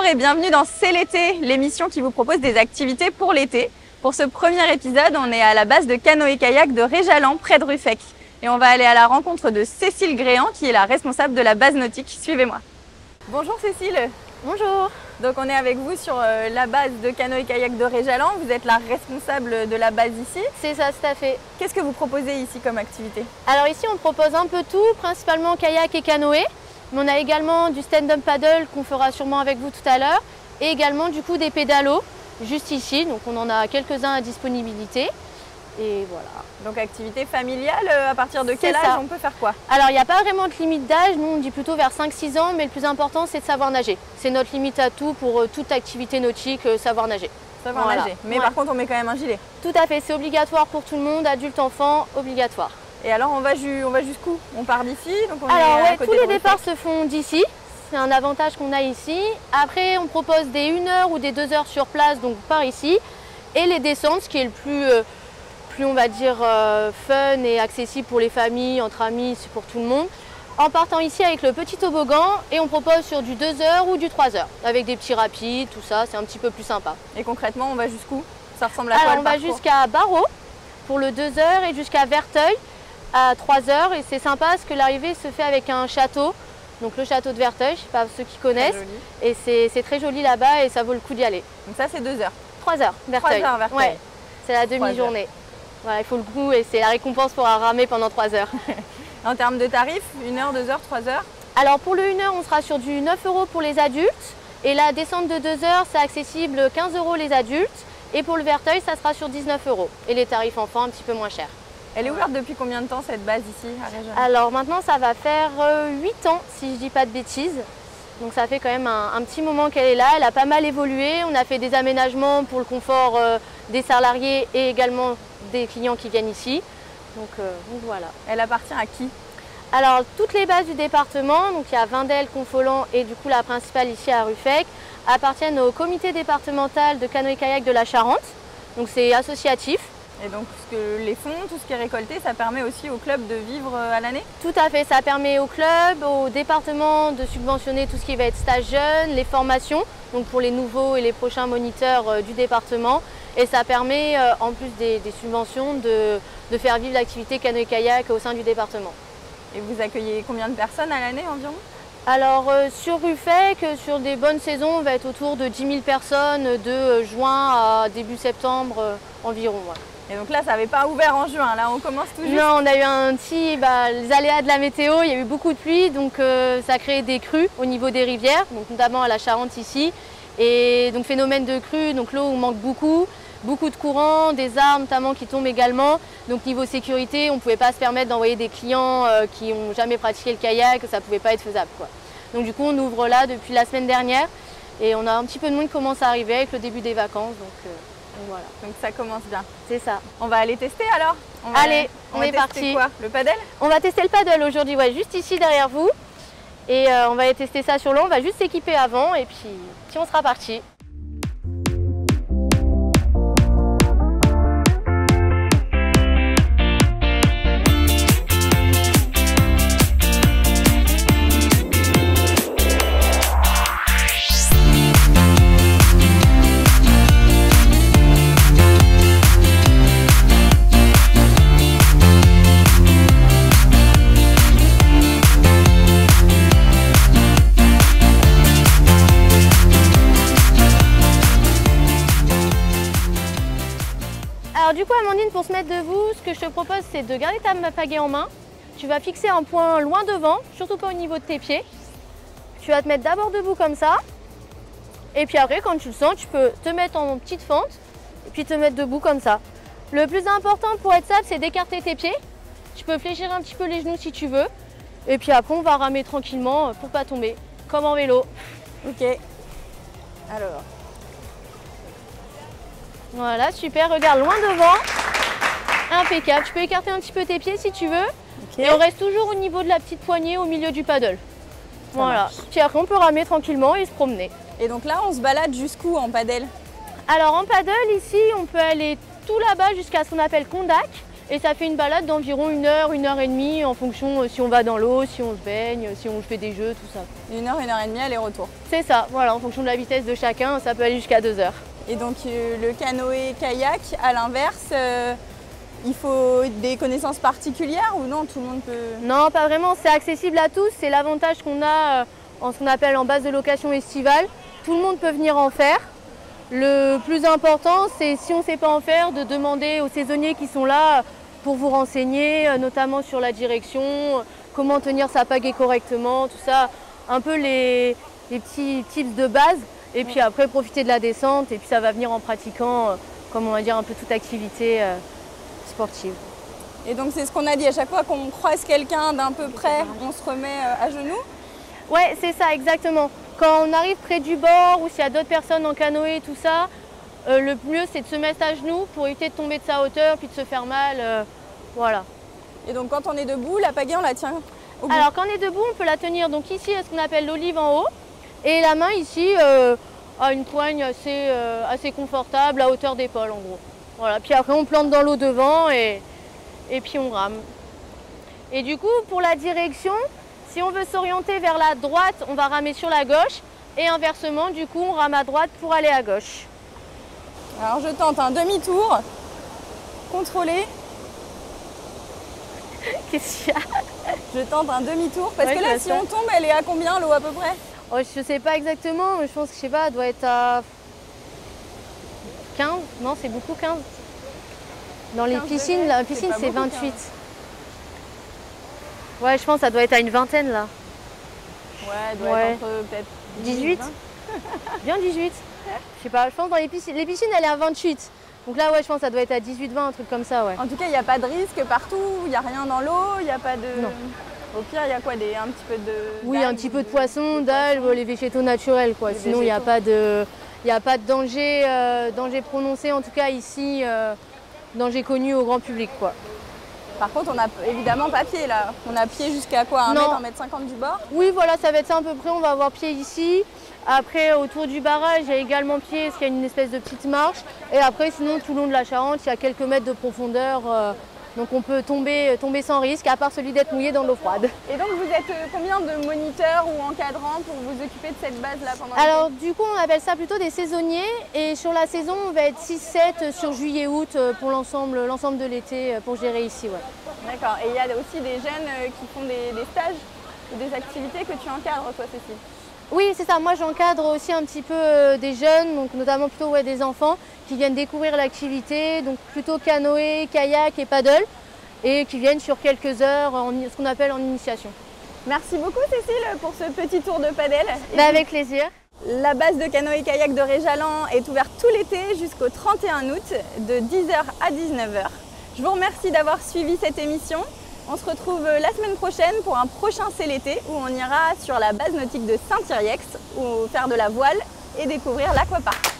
et bienvenue dans C'est l'été, l'émission qui vous propose des activités pour l'été. Pour ce premier épisode, on est à la base de canoë-kayak de Réjalan, près de Ruffec. Et on va aller à la rencontre de Cécile Gréant, qui est la responsable de la base nautique. Suivez-moi. Bonjour Cécile. Bonjour. Donc on est avec vous sur la base de canoë-kayak de Réjalan. Vous êtes la responsable de la base ici. C'est ça, tout à fait. Qu'est-ce que vous proposez ici comme activité? Alors ici, on propose un peu tout, principalement kayak et canoë. Mais on a également du stand-up paddle qu'on fera sûrement avec vous tout à l'heure. Et également du coup des pédalos, juste ici. Donc on en a quelques-uns à disponibilité. Et voilà. Donc activité familiale, à partir de quel âge on peut faire quoi? Alors il n'y a pas vraiment de limite d'âge, nous on dit plutôt vers 5-6 ans, mais le plus important c'est de savoir nager. C'est notre limite à tout pour toute activité nautique, savoir nager. Savoir nager, mais par contre on met quand même un gilet. Tout à fait, c'est obligatoire pour tout le monde, adulte, enfant, obligatoire. Et alors on va jusqu'où? On part d'ici? Alors ouais, tous les départs se font d'ici, c'est un avantage qu'on a ici. Après on propose des 1 heure ou des 2 heures sur place, donc par ici. Et les descentes, ce qui est le plus on va dire fun et accessible pour les familles, entre amis, c'est pour tout le monde. En partant ici avec le petit toboggan et on propose sur du 2 heures ou du 3 heures avec des petits rapides, tout ça, c'est un petit peu plus sympa. Et concrètement, on va jusqu'où? Ça ressemble à quoi? Alors on va jusqu'à Barreau pour le 2 heures et jusqu'à Verteuil à 3 heures et c'est sympa parce que l'arrivée se fait avec un château, donc le château de Verteuil, je ne sais pas ceux qui connaissent, et c'est très joli là-bas et ça vaut le coup d'y aller. Donc ça c'est 2 heures? 3 heures, Verteuil. 3 heures, Verteuil. Ouais, c'est la demi-journée. Voilà, il faut le goût et c'est la récompense pour ramer pendant 3 heures. En termes de tarifs, 1 heure, 2 heures, 3 heures? Alors pour le 1 heure, on sera sur du 9 € pour les adultes. Et la descente de 2 heures, c'est accessible 15 € les adultes. Et pour le Verteuil, ça sera sur 19 €. Et les tarifs enfants, un petit peu moins chers. Elle est ouverte depuis combien de temps cette base ici à Réjalan? Alors maintenant, ça va faire 8 ans, si je ne dis pas de bêtises. Donc ça fait quand même un petit moment qu'elle est là. Elle a pas mal évolué. On a fait des aménagements pour le confort des salariés et également des clients qui viennent ici. Donc voilà. Elle appartient à qui? Alors toutes les bases du département, donc il y a Vindel, Confolens et du coup la principale ici à Ruffec, appartiennent au comité départemental de canoë-kayak de la Charente. Donc c'est associatif. Et donc les fonds, tout ce qui est récolté, ça permet aussi au club de vivre à l'année? Tout à fait, ça permet au club, au département de subventionner tout ce qui va être stage jeune, les formations, donc pour les nouveaux et les prochains moniteurs du département. Et ça permet, en plus des subventions, de faire vivre l'activité canoë-kayak au sein du département. Et vous accueillez combien de personnes à l'année environ? Alors sur Ruffec, sur des bonnes saisons, on va être autour de 10 000 personnes de juin à début septembre environ. Ouais. Et donc là, ça n'avait pas ouvert en juin, là on commence tout juste? Non, on a eu les aléas de la météo, il y a eu beaucoup de pluie, donc ça a créé des crues au niveau des rivières, donc notamment à la Charente ici. Et donc phénomène de crue, donc l'eau manque beaucoup de courant, des arbres notamment qui tombent également. Donc niveau sécurité, on ne pouvait pas se permettre d'envoyer des clients qui n'ont jamais pratiqué le kayak, ça ne pouvait pas être faisable, quoi. Donc du coup, on ouvre là depuis la semaine dernière et on a un petit peu de monde qui commence à arriver avec le début des vacances. Donc voilà. Donc ça commence bien. C'est ça. On va aller tester alors? Allez, on est parti. Quoi? Le paddle? On va tester le paddle aujourd'hui, ouais, juste ici derrière vous. Et on va aller tester ça sur l'eau, on va juste s'équiper avant et puis on sera parti. Alors du coup Amandine, pour se mettre debout, ce que je te propose c'est de garder ta pagaie en main. Tu vas fixer un point loin devant, surtout pas au niveau de tes pieds. Tu vas te mettre d'abord debout comme ça. Et puis après quand tu le sens, tu peux te mettre en petite fente et puis te mettre debout comme ça. Le plus important pour être stable, c'est d'écarter tes pieds. Tu peux fléchir un petit peu les genoux si tu veux. Et puis après on va ramer tranquillement pour pas tomber, comme en vélo. Ok. Alors. Voilà, super, regarde loin devant, impeccable. Tu peux écarter un petit peu tes pieds si tu veux. Okay. Et on reste toujours au niveau de la petite poignée au milieu du paddle. Voilà, puis après on peut ramer tranquillement et se promener. Et donc là on se balade jusqu'où en paddle? Alors en paddle ici on peut aller tout là-bas jusqu'à ce qu'on appelle Condac. Et ça fait une balade d'environ 1 heure et demie en fonction si on va dans l'eau, si on se baigne, si on fait des jeux, tout ça. 1 heure, 1 heure et demie aller-retour. C'est ça, voilà, en fonction de la vitesse de chacun, ça peut aller jusqu'à 2 heures. Et donc le canoë-kayak, à l'inverse, il faut des connaissances particulières ou non, tout le monde peut... Non, pas vraiment, c'est accessible à tous. C'est l'avantage qu'on a en ce qu'on appelle en base de location estivale. Tout le monde peut venir en faire. Le plus important, c'est si on ne sait pas en faire, de demander aux saisonniers qui sont là pour vous renseigner, notamment sur la direction, comment tenir sa pagaie correctement, tout ça, un peu les petits tips de base. Et puis après, profiter de la descente et puis ça va venir en pratiquant, comme on va dire, un peu toute activité sportive. Et donc c'est ce qu'on a dit, à chaque fois qu'on croise quelqu'un d'un peu près, on se remet à genoux? Ouais, c'est ça, exactement. Quand on arrive près du bord ou s'il y a d'autres personnes en canoë, tout ça, le mieux c'est de se mettre à genoux pour éviter de tomber de sa hauteur puis de se faire mal. Voilà. Et donc quand on est debout, la pagaie on la tient au bout? Alors quand on est debout, on peut la tenir donc ici à ce qu'on appelle l'olive en haut et la main ici à une poigne assez confortable à hauteur d'épaule en gros. Voilà. Puis après on plante dans l'eau devant et puis on rame. Et du coup pour la direction, si on veut s'orienter vers la droite, on va ramer sur la gauche et inversement, du coup, on rame à droite pour aller à gauche. Alors je tente un demi-tour, contrôlé. Qu'est-ce qu'il y a? Je tente un demi-tour parce Ouais, que là, si on tombe, elle est à combien l'eau à peu près? Oh, je sais pas exactement, mais je pense que je sais pas, elle doit être à 15. Non, c'est beaucoup 15. Dans les piscines, degrés, la piscine c'est c'est pas beaucoup, 28. Ouais, je pense que ça doit être à une vingtaine là. Ouais, elle doit être entre peut-être 18. 20. Bien 18. Je sais pas, je pense dans les piscines elle est à 28. Donc là, ouais, je pense que ça doit être à 18-20, un truc comme ça, ouais. En tout cas, il n'y a pas de risque partout, il n'y a rien dans l'eau, il n'y a pas de... Non. Au pire, il y a quoi, un petit peu de... Oui, un petit peu de poisson, d'algues, les végétaux naturels, quoi. Les Sinon, il n'y a végétaux. pas de danger prononcé, en tout cas ici, danger connu au grand public, quoi. Par contre, on n'a évidemment pas pied là. On a pied jusqu'à quoi, 1 Non. mètre, 1,50 m du bord? Oui, voilà, ça va être ça à peu près. On va avoir pied ici. Après, autour du barrage, il y a également pied, parce qu'il y a une espèce de petite marche. Et après, sinon, tout le long de la Charente, il y a quelques mètres de profondeur. Donc on peut tomber sans risque, à part celui d'être mouillé dans l'eau froide. Et donc, vous êtes combien de moniteurs ou encadrants pour vous occuper de cette base là pendant Alors du coup, on appelle ça plutôt des saisonniers. Et sur la saison, on va être 6-7 sur juillet-août pour l'ensemble de l'été pour gérer ici. Ouais. D'accord. Et il y a aussi des jeunes qui font des stages ou des activités que tu encadres, toi, Cécile? Oui, c'est ça. Moi, j'encadre aussi un petit peu des jeunes, donc notamment plutôt des enfants qui viennent découvrir l'activité, donc plutôt canoë, kayak et paddle, et qui viennent sur quelques heures, ce qu'on appelle en initiation. Merci beaucoup, Cécile, pour ce petit tour de paddle. Avec plaisir. La base de canoë-kayak de Réjalan est ouverte tout l'été jusqu'au 31 août, de 10h à 19h. Je vous remercie d'avoir suivi cette émission. On se retrouve la semaine prochaine pour un prochain C'est l'été où on ira sur la base nautique de Saint-Yrieix, où faire de la voile et découvrir l'aquapark.